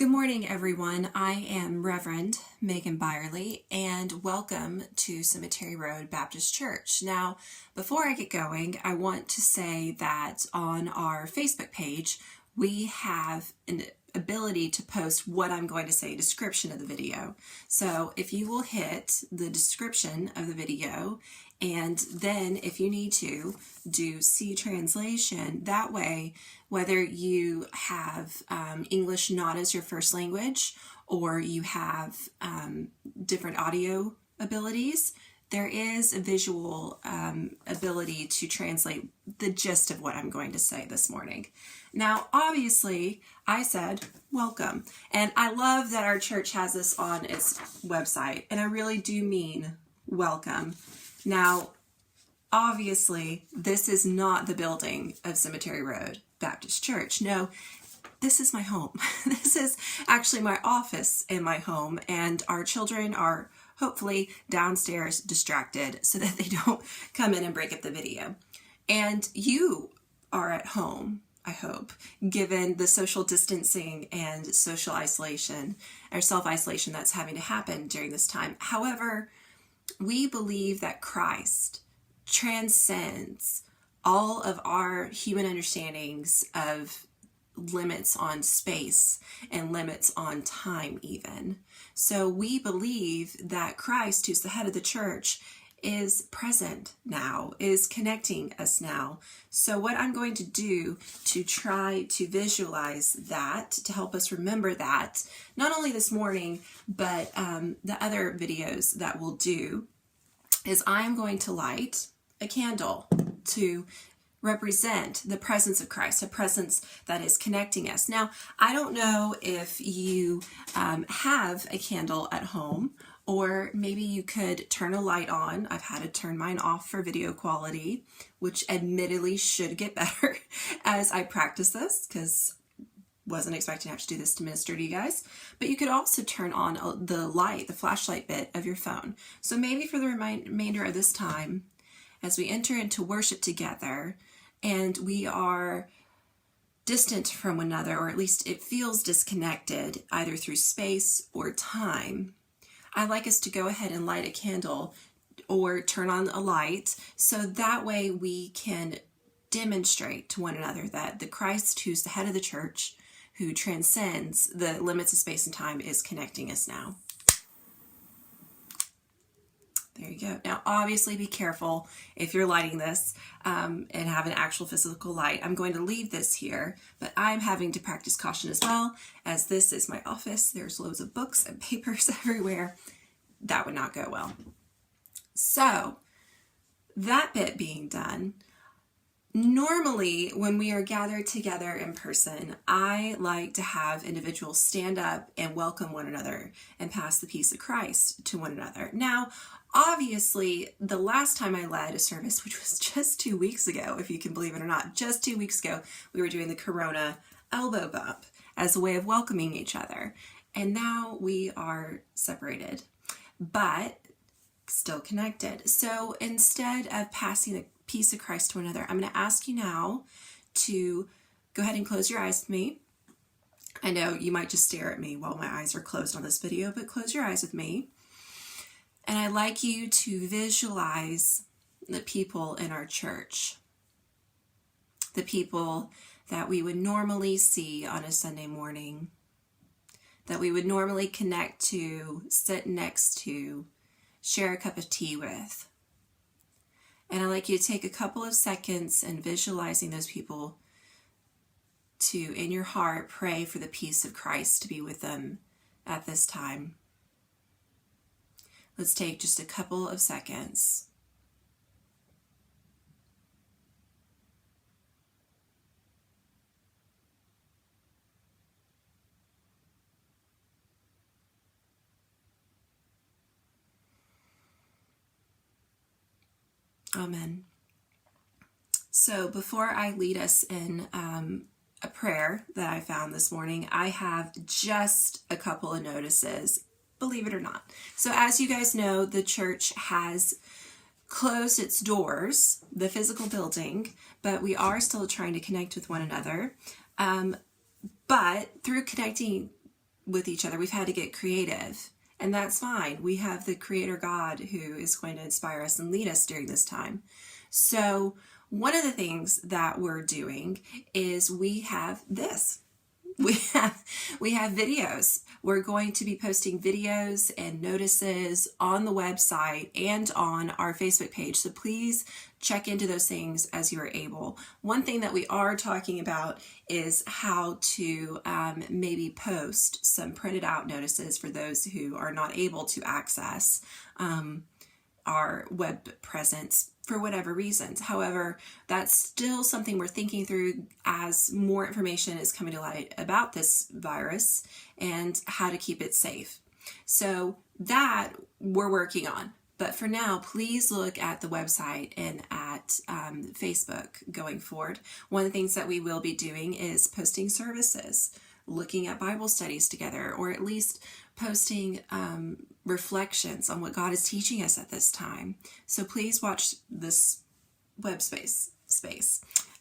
Good morning, everyone. I am Reverend Megan Byerly, and welcome to Cemetery Road Baptist Church. Now, before I get going, I want to say that on our Facebook page, we have an ability to post what I'm going to say, description of the video. So if you will hit the description of the video, and then if you need to do C translation, that way, whether you have English not as your first language or you have different audio abilities, there is a visual ability to translate the gist of what I'm going to say this morning. Now, obviously, I said welcome, and I love that our church has this on its website, and I really do mean welcome. Now, obviously, this is not the building of Cemetery Road Baptist Church. No, this is my home. This is actually my office in my home, and our children are hopefully downstairs distracted so that they don't come in and break up the video. And you are at home, I hope, given the social distancing and social isolation or self-isolation that's having to happen during this time. However, we believe that Christ transcends all of our human understandings of limits on space and limits on time even. So we believe that Christ, who's the head of the church, is present now, is connecting us now. So what I'm going to do to try to visualize that, to help us remember that, not only this morning, but the other videos that we'll do, is I'm going to light a candle to represent the presence of Christ, a presence that is connecting us. Now, I don't know if you have a candle at home, or maybe you could turn a light on. I've had to turn mine off for video quality, which admittedly should get better as I practice this, because wasn't expecting to have to do this to minister to you guys. But you could also turn on the light, the flashlight bit of your phone. So maybe for the remainder of this time, as we enter into worship together, and we are distant from one another, or at least it feels disconnected, either through space or time, I'd like us to go ahead and light a candle or turn on a light, so that way we can demonstrate to one another that the Christ who's the head of the church, who transcends the limits of space and time, is connecting us now. There you go. Now, obviously, be careful if you're lighting this and have an actual physical light. I'm going to leave this here, but I'm having to practice caution as well, as this is my office. There's loads of books and papers everywhere. That would not go well. So, that bit being done, normally when we are gathered together in person, I like to have individuals stand up and welcome one another and pass the peace of Christ to one another. Now, obviously, the last time I led a service, which was just 2 weeks ago, if you can believe it or not, just 2 weeks ago, we were doing the Corona elbow bump as a way of welcoming each other. And now we are separated, but still connected. So instead of passing the peace of Christ to one another, I'm going to ask you now to go ahead and close your eyes with me. I know you might just stare at me while my eyes are closed on this video, but close your eyes with me. And I'd like you to visualize the people in our church, the people that we would normally see on a Sunday morning, that we would normally connect to, sit next to, share a cup of tea with. And I'd like you to take a couple of seconds and visualizing those people to, in your heart, pray for the peace of Christ to be with them at this time. Let's take just a couple of seconds. Amen. So before I lead us in a prayer that I found this morning, I have just a couple of notices, believe it or not. So as you guys know, the church has closed its doors, the physical building, but we are still trying to connect with one another. But through connecting with each other. We've had to get creative, and that's fine. We have the Creator God who is going to inspire us and lead us during this time. So one of the things that we're doing is we have this. We have videos. We're going to be posting videos and notices on the website and on our Facebook page. So please check into those things as you are able. One thing that we are talking about is how to maybe post some printed out notices for those who are not able to access our web presence for whatever reasons. However, that's still something we're thinking through as more information is coming to light about this virus and how to keep it safe. So that we're working on. But for now, please look at the website and at Facebook going forward. One of the things that we will be doing is posting services, looking at Bible studies together, or at least posting reflections on what God is teaching us at this time. So please watch this web space.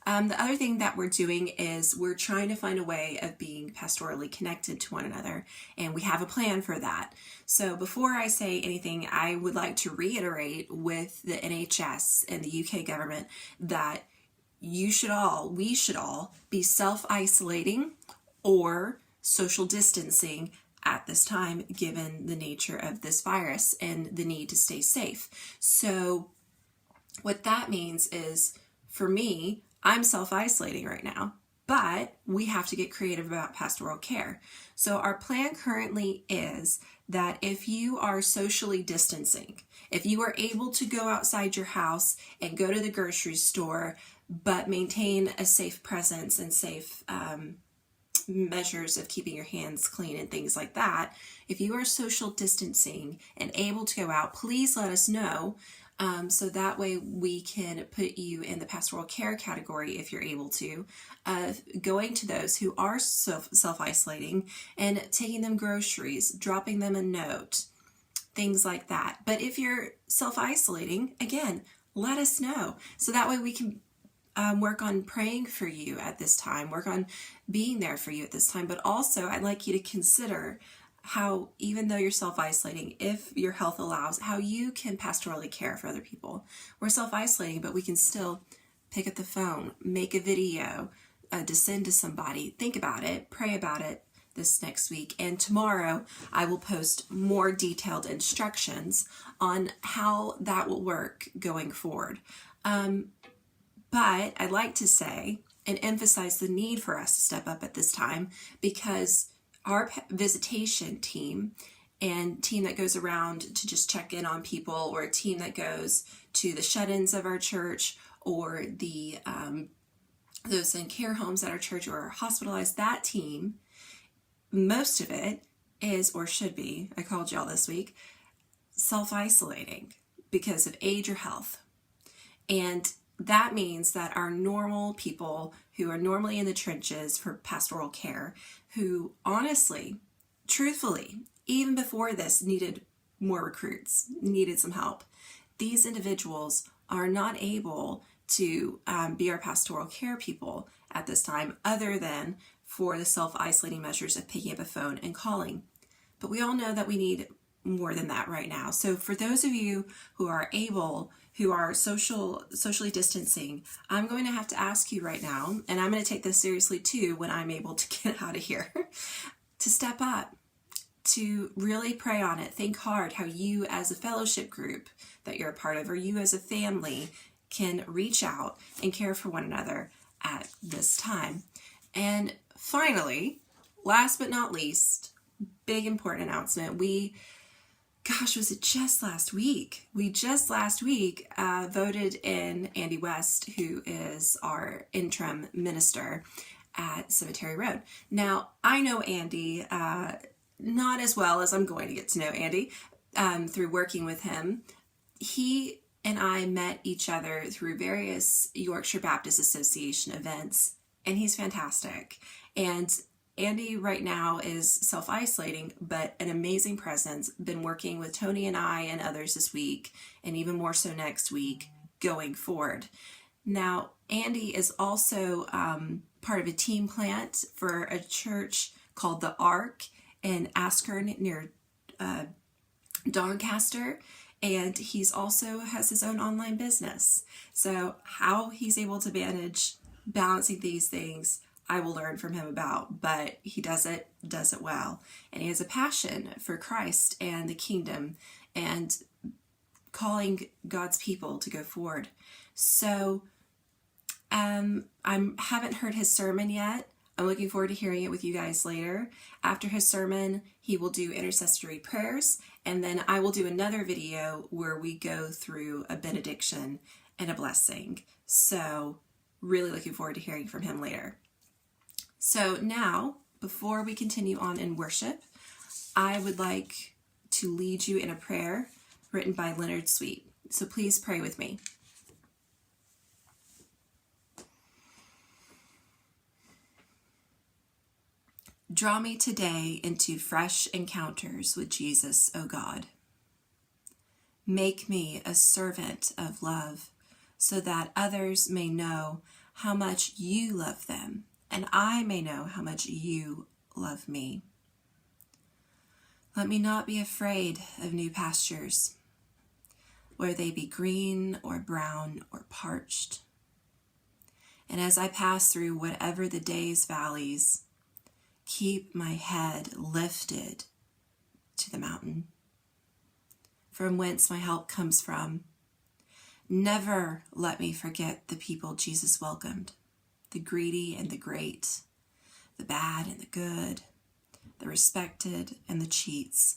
The other thing that we're doing is we're trying to find a way of being pastorally connected to one another, and we have a plan for that. So before I say anything, I would like to reiterate with the NHS and the UK government that we should all be self-isolating or social distancing at this time, given the nature of this virus and the need to stay safe. So what that means is, for me, I'm self-isolating right now, but we have to get creative about pastoral care. So our plan currently is that if you are socially distancing, if you are able to go outside your house and go to the grocery store, but maintain a safe presence and safe measures of keeping your hands clean and things like that, if you are social distancing and able to go out, please let us know, so that way we can put you in the pastoral care category if you're able to, going to those who are self-isolating and taking them groceries, dropping them a note, things like that. But if you're self-isolating, again, let us know, so that way we can work on praying for you at this time, work on being there for you at this time. But also, I'd like you to consider how, even though you're self-isolating, if your health allows, how you can pastorally care for other people. We're self-isolating, but we can still pick up the phone, make a video, descend to somebody, think about it, pray about it this next week. And tomorrow I will post more detailed instructions on how that will work going forward. But I'd like to say and emphasize the need for us to step up at this time, because our visitation team and team that goes around to just check in on people, or a team that goes to the shut-ins of our church, or the those in care homes at our church or are hospitalized, that team, most of it is, or should be, I called y'all this week, self-isolating because of age or health. And that means that our normal people who are normally in the trenches for pastoral care, who honestly, truthfully, even before this needed more recruits, needed some help, these individuals are not able to be our pastoral care people at this time, other than for the self-isolating measures of picking up a phone and calling. But we all know that we need more than that right now. So for those of you who are able, who are socially distancing, I'm going to have to ask you right now, and I'm going to take this seriously too when I'm able to get out of here, to step up, to really pray on it. Think hard how you as a fellowship group that you're a part of, or you as a family, can reach out and care for one another at this time. And finally, last but not least, big important announcement. Was it just last week? We just last week voted in Andy West, who is our interim minister at Cemetery Road. Now, I know Andy not as well as I'm going to get to know Andy through working with him. He and I met each other through various Yorkshire Baptist Association events, and he's fantastic. And Andy right now is self-isolating, but an amazing presence. Been working with Tony and I and others this week, and even more so next week going forward. Now, Andy is also part of a team plant for a church called The Ark in Askern near Doncaster, and he's also has his own online business. So how he's able to manage balancing these things, I will learn from him about, but he does it well. And he has a passion for Christ and the kingdom and calling God's people to go forward. So I haven't heard his sermon yet. I'm looking forward to hearing it with you guys later. After his sermon, he will do intercessory prayers, and then I will do another video where we go through a benediction and a blessing. So really looking forward to hearing from him later. So now, before we continue on in worship, I would like to lead you in a prayer written by Leonard Sweet. So please pray with me. Draw me today into fresh encounters with Jesus, O God. Make me a servant of love so that others may know how much you love them and I may know how much you love me. Let me not be afraid of new pastures, whether they be green or brown or parched. And as I pass through whatever the day's valleys, keep my head lifted to the mountain, from whence my help comes from. Never let me forget the people Jesus welcomed, the greedy and the great, the bad and the good, the respected and the cheats.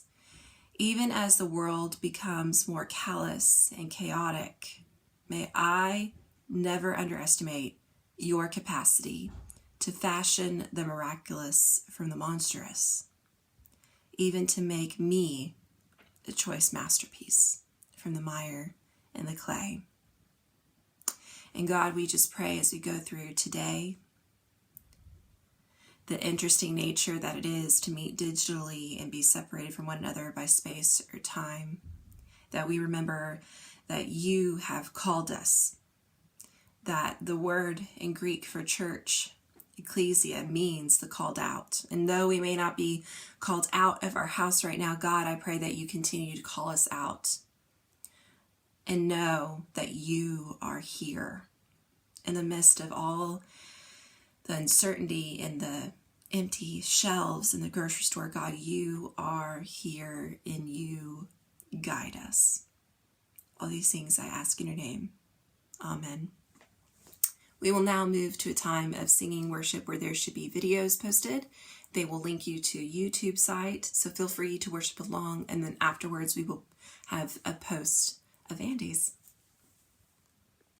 Even as the world becomes more callous and chaotic, may I never underestimate your capacity to fashion the miraculous from the monstrous, even to make me a choice masterpiece from the mire and the clay. And God, we just pray as we go through today, the interesting nature that it is to meet digitally and be separated from one another by space or time, that we remember that you have called us, that the word in Greek for church, ecclesia, means the called out. And though we may not be called out of our house right now, God, I pray that you continue to call us out and know that you are here in the midst of all the uncertainty and the empty shelves in the grocery store. God, you are here and you guide us. All these things I ask in your name. Amen. We will now move to a time of singing worship where there should be videos posted. They will link you to a YouTube site, so feel free to worship along, and then afterwards we will have a post of Andy's.